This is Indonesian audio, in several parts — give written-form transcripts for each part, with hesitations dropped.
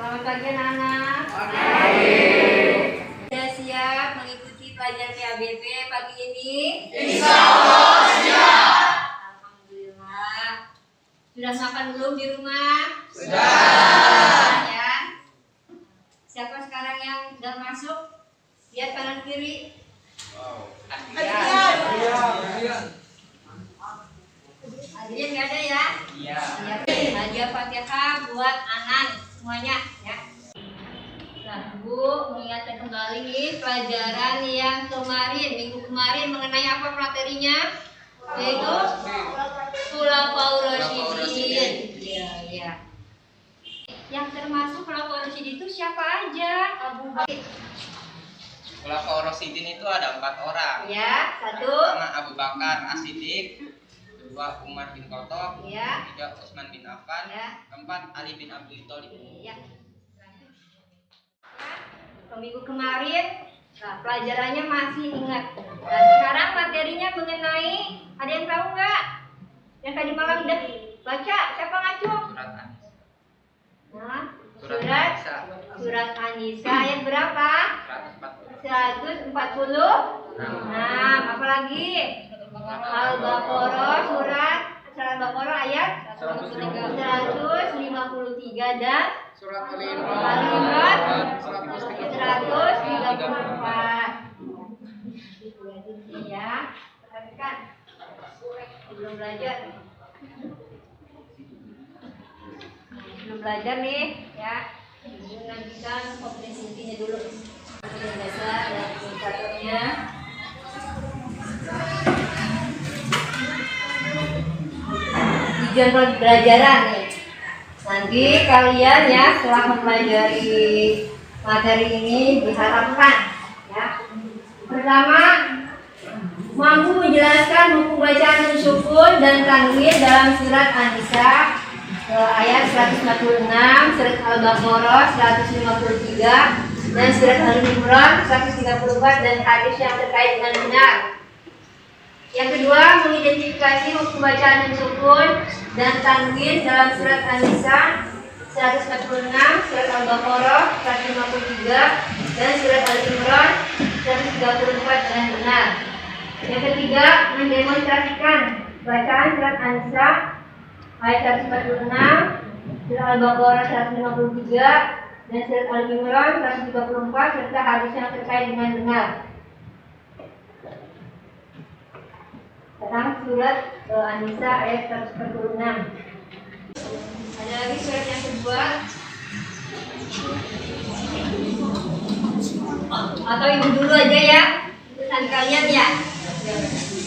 Selamat pagi anak-anak. Sudah siap mengikuti pelajaran PABP pagi ini? Insya Allah siap. Alhamdulillah. Sudah makan belum di rumah? Sudah. Ya. Siapa sekarang yang sudah masuk? Lihat kanan kiri. Adrian nggak ada ya? Iya. Hadiah Fatihah buat Anan semuanya ya. Nah, Bu mengingatkan kembali nih pelajaran yang minggu kemarin mengenai apa materinya? Yaitu Khulafaur Rasyidin. Iya. Yang termasuk Khulafaur Rasyidin itu siapa aja? Abu Bakar. Khulafaur Rasyidin itu ada 4 orang. Ya, satu. Pertama Abu Bakar As-Siddiq, kedua Umar bin Khattab, Ya. ketiga Utsman bin Affan, Ya. keempat Ali bin Abi Thalib. Ya. Minggu kemarin, nah, pelajarannya masih ingat. Nah, sekarang materinya mengenai, ada yang tahu nggak? Yang tadi malam udah baca, siapa ngacung? Surat An. Nah, Surat An-Nisa. surat An-Nisa ayat berapa? 140. 140. Nah, apa lagi? Al-Baqarah surat Al-Baqarah ayat 153 dan Surat Al-Imran 134. Ya, perhatikan. Belum belajar. Belum belajar nih, ya. Ini lanjutkan kompetensinya dulu. Yang dasar dan indikatornya. Tujuan pembelajaran nih. Nanti kalian ya setelah mempelajari materi ini diharapkan ya. Pertama, mampu menjelaskan hukum bacaan nun sukun dan tanwin dalam surat An-Nisa ayat 146, surat Al-Baqarah 153 dan surat Al-Imran 134 dan hadis yang terkait dengan benar. Yang kedua, mengidentifikasi hukum bacaan nun sukun dan tanwin dalam surat An-Nisa 146, surat Al-Baqarah 153 dan surat Al-Imran 134 dengan benar. Yang ketiga, mendemonstrasikan bacaan surat An-Nisa ayat 146, surat Al-Baqarah 153 dan surat Al-Imran 134 serta hadis yang terkait dengan benar. Sekarang surat An-Nisa ayat 146. Ada lagi surat yang kedua. Atau ibu dulu aja ya. Tulisan kalian ya.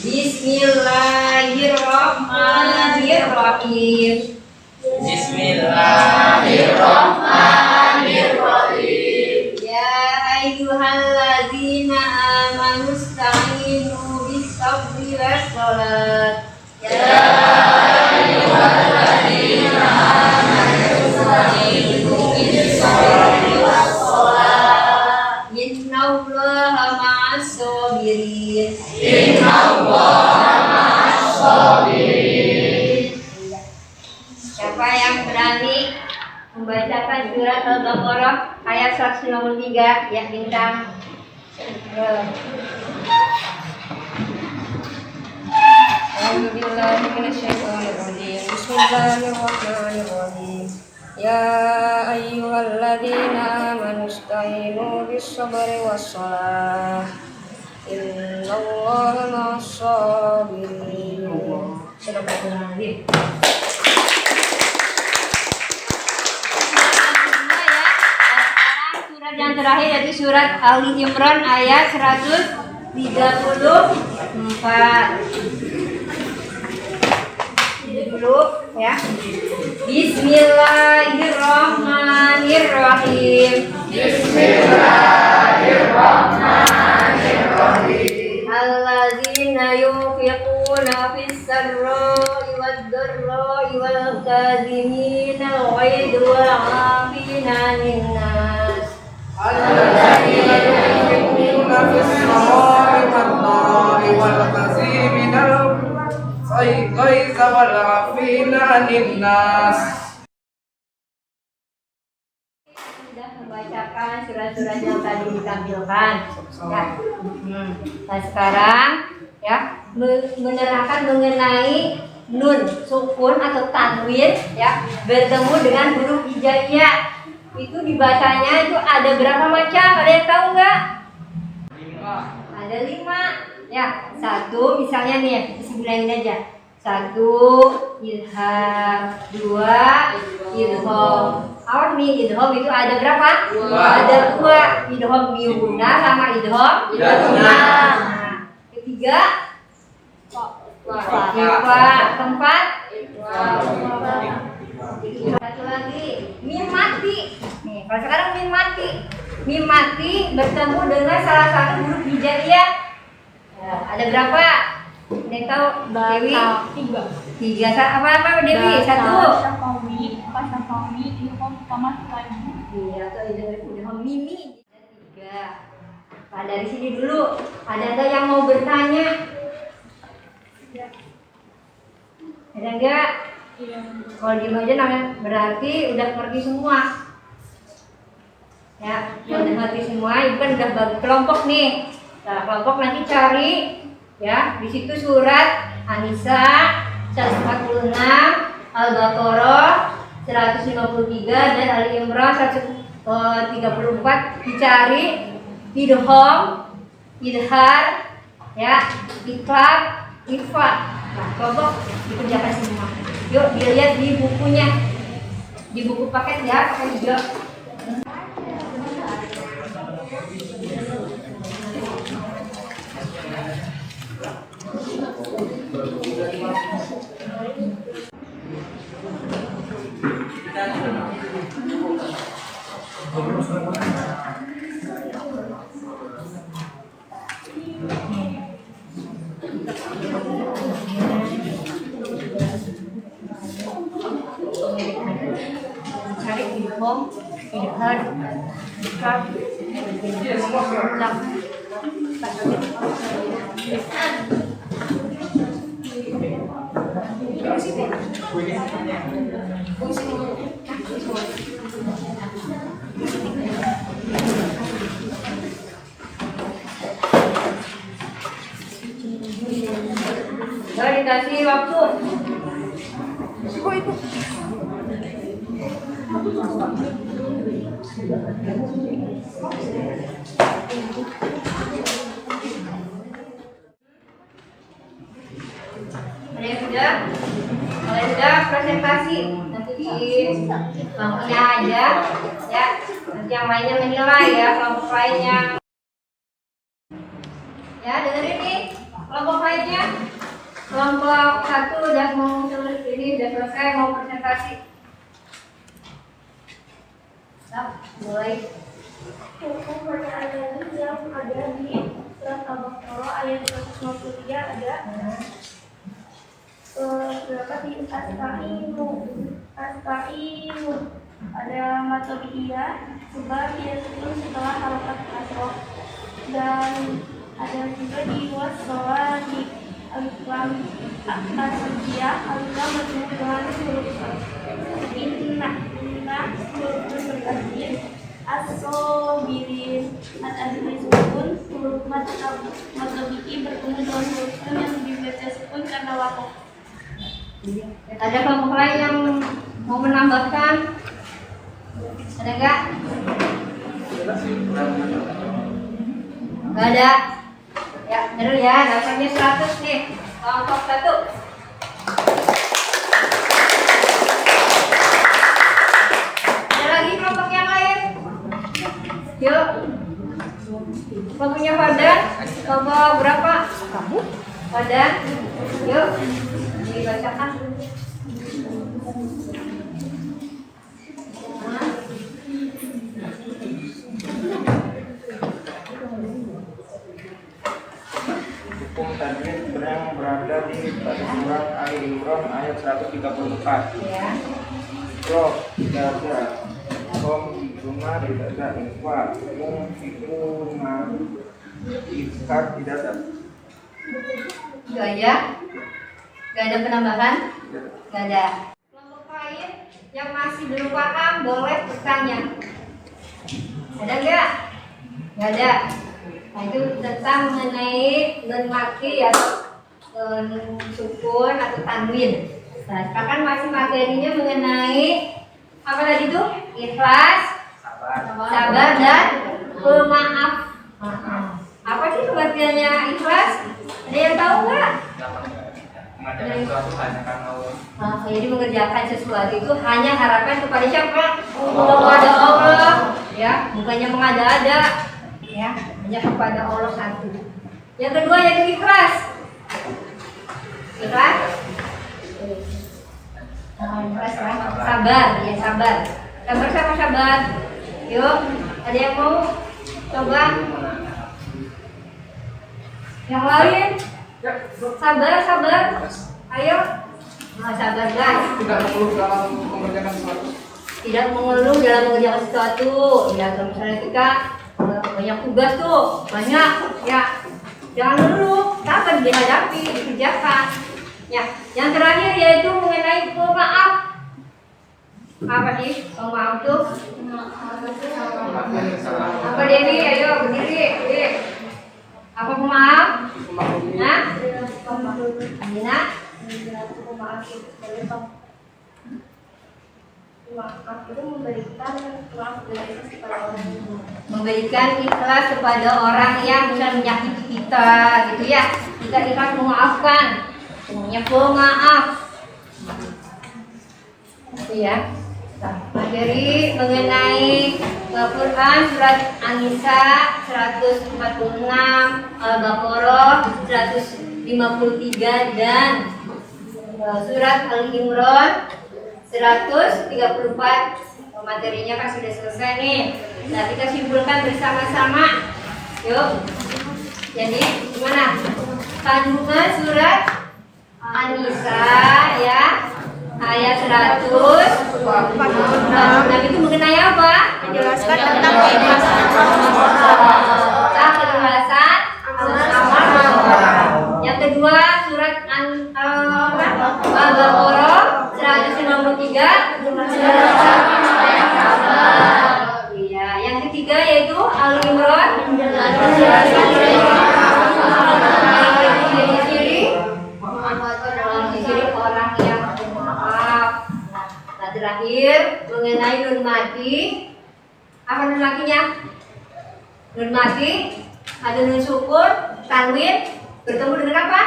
Bismillahirrahmanirrahim. Bismillahirrahmanirrahim. Ya ayyuhalladzina amanu ista'inu bis-sabri was-shalat. Ya ayyuhalladzina amanu ista'inu bis-sabri was-shalat. Innallaha ma'as-shabirin. Siapa yang berani membacakan surat Al-Baqarah ayat 193 ya bintang. Bismillahirrahmanirrahim. Ya ayyuhalladzina amanu ista'inu bis-sabri was-shalah. Innallaha ma'as-sabirin. Surat yang terakhir yaitu surat Ali Imran ayat 134. Dulu ya. Bismillahirrahmanirrahim. Alladzina yunfiquna fis-sarra'i wad-dharra'i wal kadhimina al-ghaidha wal 'afina 'anil nas. الذين ينفقون في السراء والضراء والكظيمين الغيظ والعافين عن الناس kan surat-surat yang tadi ditampilkan. Ya. Nah sekarang ya menerangkan mengenai nun sukun atau tanwin ya bertemu dengan huruf hijaiyah. Itu dibacanya itu ada berapa macam? Ada yang tahu nggak? 5. Ada 5. Ya, 1 misalnya nih ya, bilangin aja. 1 idham, 2 idham. Apa nih idham itu ada berapa? 2. Ada 2. Idham biuna sama idham Biuna. Nah, ketiga keempat satu lagi mim mati. Nih, kalau sekarang mim mati. Mim mati bertemu dengan salah satu huruf hijaiyah. Ya, ada berapa? Nih tahu Dewi? 3. Apa Dewi? 1. Iya, atau idham mimi. 3. Nah, dari sini dulu. Ada nggak yang mau bertanya? Ada nggak? Kalau diem aja namanya berarti udah ngerti semua. Ya, udah ngerti semua. Itu kan udah bagi kelompok nih. Nah, kelompok nanti cari ya di situ surat An-Nisa 146, Al-Baqarah 153 dan Ali Imran 134. Dicari idham, idhar, ya, iklab, ikhfa. Nah, kelompok dikerjakan semua. Yuk dilihat di bukunya, di buku paket ya, pakai hijau. Cari idham, idhar, ikhfa, Udah dikasih waktu. Ada yang sudah? Kalau yang sudah presentasi nanti di bangkunya aja ya. Nanti yang lainnya menilai ya, kelompok lainnya. Ya dengerin nih kelompok lainnya. Kelompok 1 udah mau ini udah selesai mau presentasi. Nah, mulai. Hukum pertanyaan yang ada di surat Al-Baqarah ayat 153 ada berapa di astainu ada matobiyah sebab dia turun setelah harakat kasroh dan ada juga di wassolati al-lam asiyah al-lam bertemu dengan huruf inna huruf berkasih as-sobirin at-adri sukun huruf matobi'i bertemu dengan huruf sun yang dibaca sukun karena wakaf. Ada kelompok lain yang mau menambahkan? Ada enggak? Enggak ada. Ya, bener ya, dapatnya 100 nih. Kelompok 1. Ada lagi kelompok yang lain? Yuk. Kelompoknya Fadan. Kelompok berapa? Kamu? Fadan. Yuk. Dibacakan. Hukum tajwid yang berada di surat Ali Imran ayat 134. Ya. Roh tidak ada, kom cuma tidak ada, infak, fikuna, iskar tidak ada. Itu aja. Gak ada penambahan? Gak ada. Kelompok lain yang masih belum paham boleh bertanya. Ada nggak? Nggak ada. Nah, itu tentang mengenai nun maki atau nun sukun atau tanwin. Nah, sekarang masih materinya mengenai apa tadi tuh? Ikhlas, sabar dan pemaaf. Apa sih pengertiannya ikhlas? Ada yang tahu nggak? Mengerjakan sesuatu hanya karena Allah. Jadi mengerjakan sesuatu itu hanya harapan kepada siapa? Kepada Allah, ya, bukannya mengada-ada, ya, hanya kepada Allah satu. Yang kedua yaitu ikhlas. Ikhlas, ikhlas, sabar, ya sabar. Sabar sama sabar. Yuk, ada yang mau coba? Yang lain? Sabar. Ayo. Nah, sabar guys. Tidak mengeluh dalam mengerjakan sesuatu. Tidak mengeluh dalam mengerjakan sesuatu. Ya, kalau misalnya kita banyak tugas tuh, banyak. Ya, jangan mengeluh. Sabar dihadapi, dikerjakan. Ya, yang terakhir yaitu mengenai pemaaf. Apa sih pemaaf tuh? Apa Dewi? Ayo berdiri. Apa pemaaf? Nah, Amina. Maaf itu memberikan ikhlas kepada orang yang bisa menyakiti kita, gitu ya. Kita ikhlas memaafkan, punya pemaaf, gitu ya. Materi mengenai Al-Quran surat An-Nisa 146, Al-Baqarah 153 dan surat Al-Imran 134. Materinya kan sudah selesai nih. Nah, kita simpulkan bersama-sama. Yuk. Jadi gimana? Kandungan surat An-Nisa ya, ayat 146 itu mengenai apa? Menjelaskan tentang keikhlasan. Keikhlasan, amal. Yang kedua surat Al-Baqarah 153. Iya, yang ketiga yaitu Al-Imran. Ciri orang yang pemaaf. Nah, terakhir mengenai nun mati. Apa nun matinya? Nun mati ada nun sukun, tanwin bertemu dengan apa?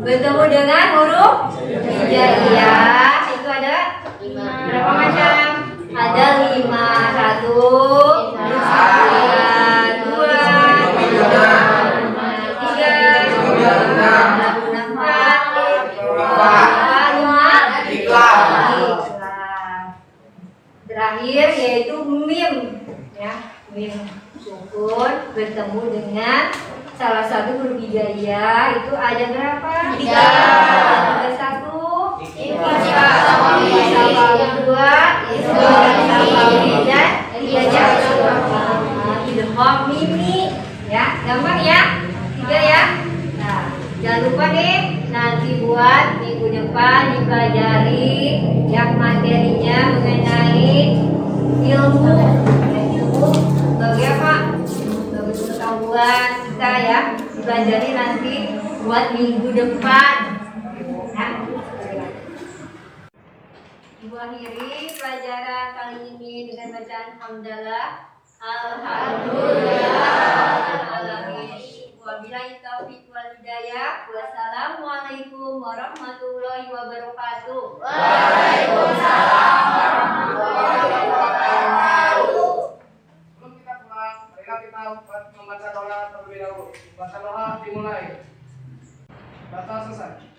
Bertemu dengan huruf hijaiyah. Itu ada berapa macam? Ada 5. 1, 2, 3, 4, 5. Terakhir yaitu mim, ya, mim sukun bertemu dengan salah satu huruf hijaiyah. Itu ada berapa? 3. Ada 1, 2, 3, dan 3 idgham mimi, ya, gampang ya, 3 ya. Nah, jangan lupa nih nanti buat minggu depan dipelajari yang materinya mengenai ilmu bagi apa? Bagi pengetahuan kita ya, dipelajari nanti buat minggu depan. Ya. Ibu akhiri pelajaran kali ini dengan bacaan hamdalah. Alhamdulillah. Wabillahi taufiq wal hidayah. Wassalamualaikum warahmatullahi wabarakatuh. Waalaikumsalam warahmatullahi wabarakatuh. Sebelum kita pulang, marilah kita membaca doa terlebih dahulu. Baca doa dimulai. Baca selesai.